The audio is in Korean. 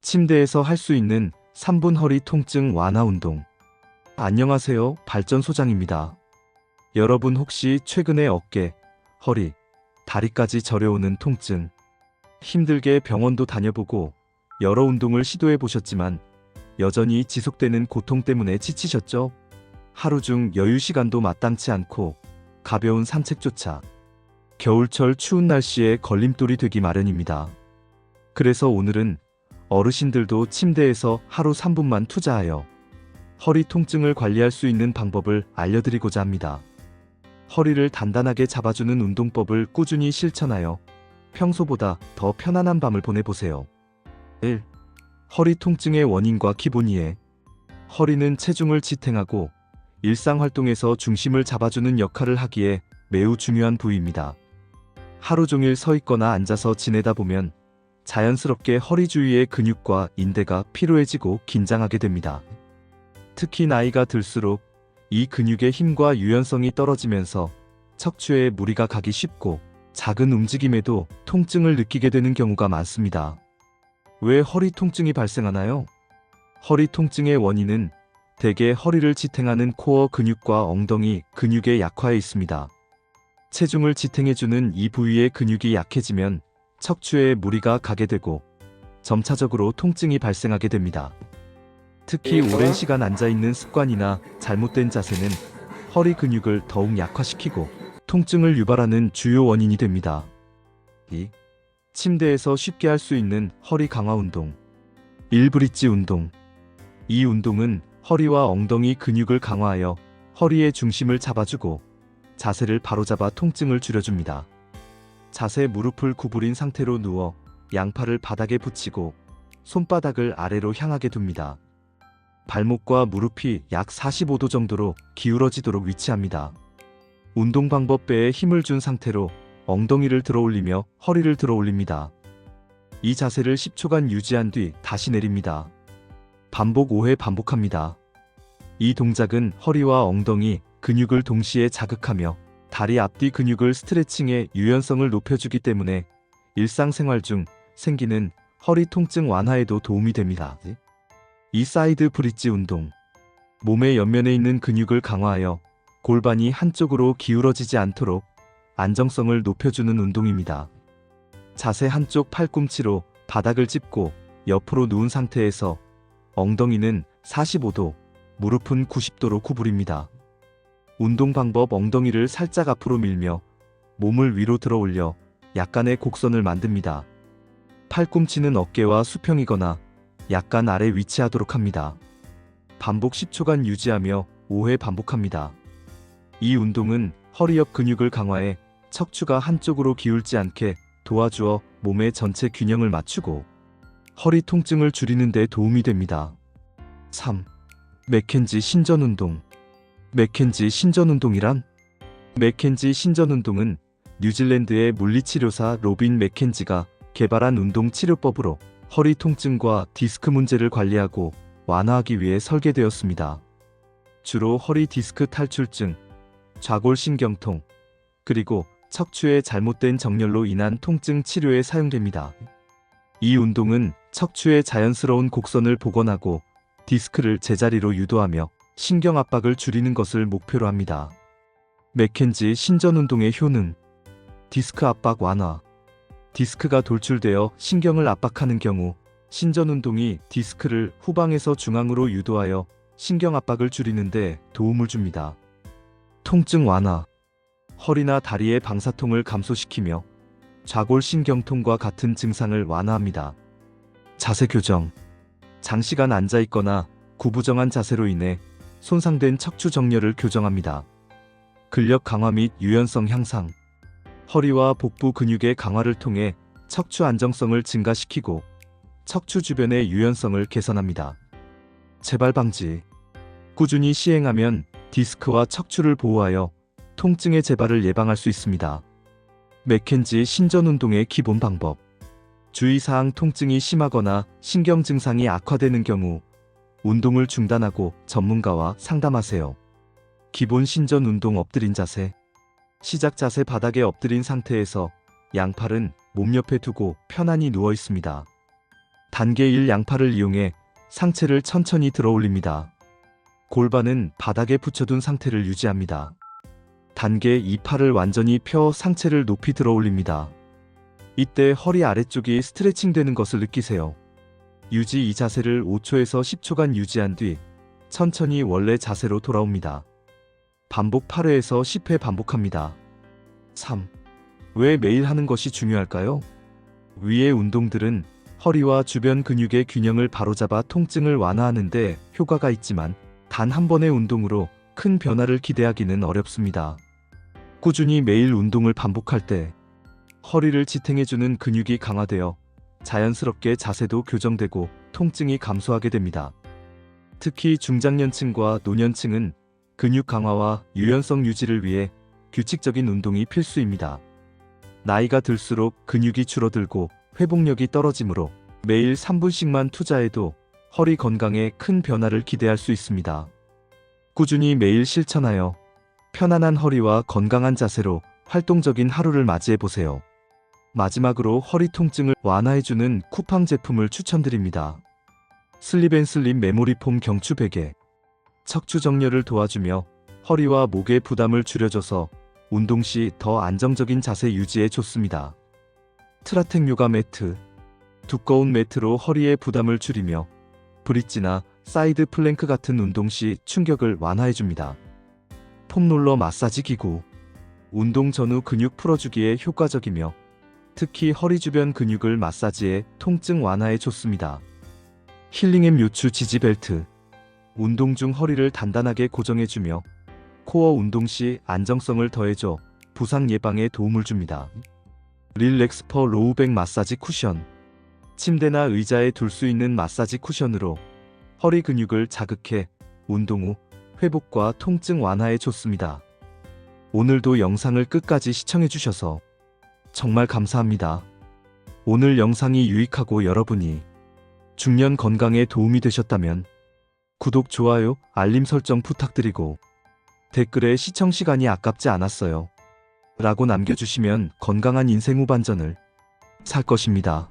침대에서 할 수 있는 3분 허리 통증 완화 운동. 안녕하세요, 발전소장입니다. 여러분 혹시 최근에 어깨, 허리, 다리까지 저려오는 통증, 힘들게 병원도 다녀보고 여러 운동을 시도해 보셨지만 여전히 지속되는 고통 때문에 지치셨죠? 하루 중 여유 시간도 마땅치 않고 가벼운 산책조차 겨울철 추운 날씨에 걸림돌이 되기 마련입니다. 그래서 오늘은 어르신들도 침대에서 하루 3분만 투자하여 허리 통증을 관리할 수 있는 방법을 알려드리고자 합니다. 허리를 단단하게 잡아주는 운동법을 꾸준히 실천하여 평소보다 더 편안한 밤을 보내보세요. 1. 허리 통증의 원인과 기본 이해. 허리는 체중을 지탱하고 일상활동에서 중심을 잡아주는 역할을 하기에 매우 중요한 부위입니다. 하루 종일 서 있거나 앉아서 지내다 보면 자연스럽게 허리 주위의 근육과 인대가 피로해지고 긴장하게 됩니다. 특히 나이가 들수록 이 근육의 힘과 유연성이 떨어지면서 척추에 무리가 가기 쉽고 작은 움직임에도 통증을 느끼게 되는 경우가 많습니다. 왜 허리 통증이 발생하나요? 허리 통증의 원인은 대개 허리를 지탱하는 코어 근육과 엉덩이 근육의 약화에 있습니다. 체중을 지탱해주는 이 부위의 근육이 약해지면 척추에 무리가 가게 되고 점차적으로 통증이 발생하게 됩니다. 특히 오랜 시간 앉아있는 습관이나 잘못된 자세는 허리 근육을 더욱 약화시키고 통증을 유발하는 주요 원인이 됩니다. 2. 침대에서 쉽게 할 수 있는 허리 강화 운동. 1. 브릿지 운동. 이 운동은 허리와 엉덩이 근육을 강화하여 허리의 중심을 잡아주고 자세를 바로잡아 통증을 줄여줍니다. 자세 무릎을 구부린 상태로 누워 양팔을 바닥에 붙이고 손바닥을 아래로 향하게 둡니다. 발목과 무릎이 약 45도 정도로 기울어지도록 위치합니다. 운동 방법 배에 힘을 준 상태로 엉덩이를 들어 올리며 허리를 들어 올립니다. 이 자세를 10초간 유지한 뒤 다시 내립니다. 반복 5회 반복합니다. 이 동작은 허리와 엉덩이 근육을 동시에 자극하며 다리 앞뒤 근육을 스트레칭해 유연성을 높여주기 때문에 일상생활 중 생기는 허리 통증 완화에도 도움이 됩니다. 이 사이드 브릿지 운동. 몸의 옆면에 있는 근육을 강화하여 골반이 한쪽으로 기울어지지 않도록 안정성을 높여주는 운동입니다. 자세 한쪽 팔꿈치로 바닥을 짚고 옆으로 누운 상태에서 엉덩이는 45도, 무릎은 90도로 구부립니다. 운동 방법: 엉덩이를 살짝 앞으로 밀며 몸을 위로 들어 올려 약간의 곡선을 만듭니다. 팔꿈치는 어깨와 수평이거나 약간 아래 위치하도록 합니다. 반복 10초간 유지하며 5회 반복합니다. 이 운동은 허리 옆 근육을 강화해 척추가 한쪽으로 기울지 않게 도와주어 몸의 전체 균형을 맞추고 허리 통증을 줄이는 데 도움이 됩니다. 3. 맥켄지 신전 운동. 맥켄지 신전 운동이란? 맥켄지 신전 운동은 뉴질랜드의 물리치료사 로빈 맥켄지가 개발한 운동 치료법으로 허리 통증과 디스크 문제를 관리하고 완화하기 위해 설계되었습니다. 주로 허리 디스크 탈출증, 좌골신경통, 그리고 척추의 잘못된 정렬로 인한 통증 치료에 사용됩니다. 이 운동은 척추의 자연스러운 곡선을 복원하고 디스크를 제자리로 유도하며 신경 압박을 줄이는 것을 목표로 합니다. 맥켄지 신전 운동의 효능. 디스크 압박 완화. 디스크가 돌출되어 신경을 압박하는 경우 신전 운동이 디스크를 후방에서 중앙으로 유도하여 신경 압박을 줄이는 데 도움을 줍니다. 통증 완화. 허리나 다리의 방사통을 감소시키며 좌골신경통과 같은 증상을 완화합니다. 자세 교정. 장시간 앉아있거나 구부정한 자세로 인해 손상된 척추 정렬을 교정합니다. 근력 강화 및 유연성 향상. 허리와 복부 근육의 강화를 통해 척추 안정성을 증가시키고 척추 주변의 유연성을 개선합니다. 재발 방지. 꾸준히 시행하면 디스크와 척추를 보호하여 통증의 재발을 예방할 수 있습니다. 맥켄지 신전 운동의 기본 방법. 주의사항: 통증이 심하거나 신경 증상이 악화되는 경우 운동을 중단하고 전문가와 상담하세요. 기본 신전 운동: 엎드린 자세. 시작 자세: 바닥에 엎드린 상태에서 양팔은 몸 옆에 두고 편안히 누워 있습니다. 단계 1. 양팔을 이용해 상체를 천천히 들어 올립니다. 골반은 바닥에 붙여둔 상태를 유지합니다. 단계 2. 팔을 완전히 펴 상체를 높이 들어 올립니다. 이때 허리 아래쪽이 스트레칭 되는 것을 느끼세요. 유지 이 자세를 5초에서 10초간 유지한 뒤 천천히 원래 자세로 돌아옵니다. 반복 8회에서 10회 반복합니다. 3. 왜 매일 하는 것이 중요할까요? 위의 운동들은 허리와 주변 근육의 균형을 바로잡아 통증을 완화하는 데 효과가 있지만 단 한 번의 운동으로 큰 변화를 기대하기는 어렵습니다. 꾸준히 매일 운동을 반복할 때 허리를 지탱해주는 근육이 강화되어 자연스럽게 자세도 교정되고 통증이 감소하게 됩니다. 특히 중장년층과 노년층은 근육 강화와 유연성 유지를 위해 규칙적인 운동이 필수입니다. 나이가 들수록 근육이 줄어들고 회복력이 떨어지므로 매일 3분씩만 투자해도 허리 건강에 큰 변화를 기대할 수 있습니다. 꾸준히 매일 실천하여 편안한 허리와 건강한 자세로 활동적인 하루를 맞이해 보세요. 마지막으로 허리 통증을 완화해주는 쿠팡 제품을 추천드립니다. 슬립앤슬립 메모리 폼 경추 베개. 척추 정렬을 도와주며 허리와 목의 부담을 줄여줘서 운동 시 더 안정적인 자세 유지에 좋습니다. 트라텍 요가 매트. 두꺼운 매트로 허리의 부담을 줄이며 브릿지나 사이드 플랭크 같은 운동 시 충격을 완화해줍니다. 폼롤러 마사지 기구. 운동 전후 근육 풀어주기에 효과적이며 특히 허리 주변 근육을 마사지해 통증 완화에 좋습니다. 힐링 앱 요추 지지 벨트. 운동 중 허리를 단단하게 고정해주며 코어 운동 시 안정성을 더해줘 부상 예방에 도움을 줍니다. 릴렉스퍼 로우백 마사지 쿠션. 침대나 의자에 둘 수 있는 마사지 쿠션으로 허리 근육을 자극해 운동 후 회복과 통증 완화에 좋습니다. 오늘도 영상을 끝까지 시청해주셔서 정말 감사합니다. 오늘 영상이 유익하고 여러분이 중년 건강에 도움이 되셨다면 구독, 좋아요, 알림 설정 부탁드리고 댓글에 시청 시간이 아깝지 않았어요 라고 남겨주시면 건강한 인생 후반전을 살 것입니다.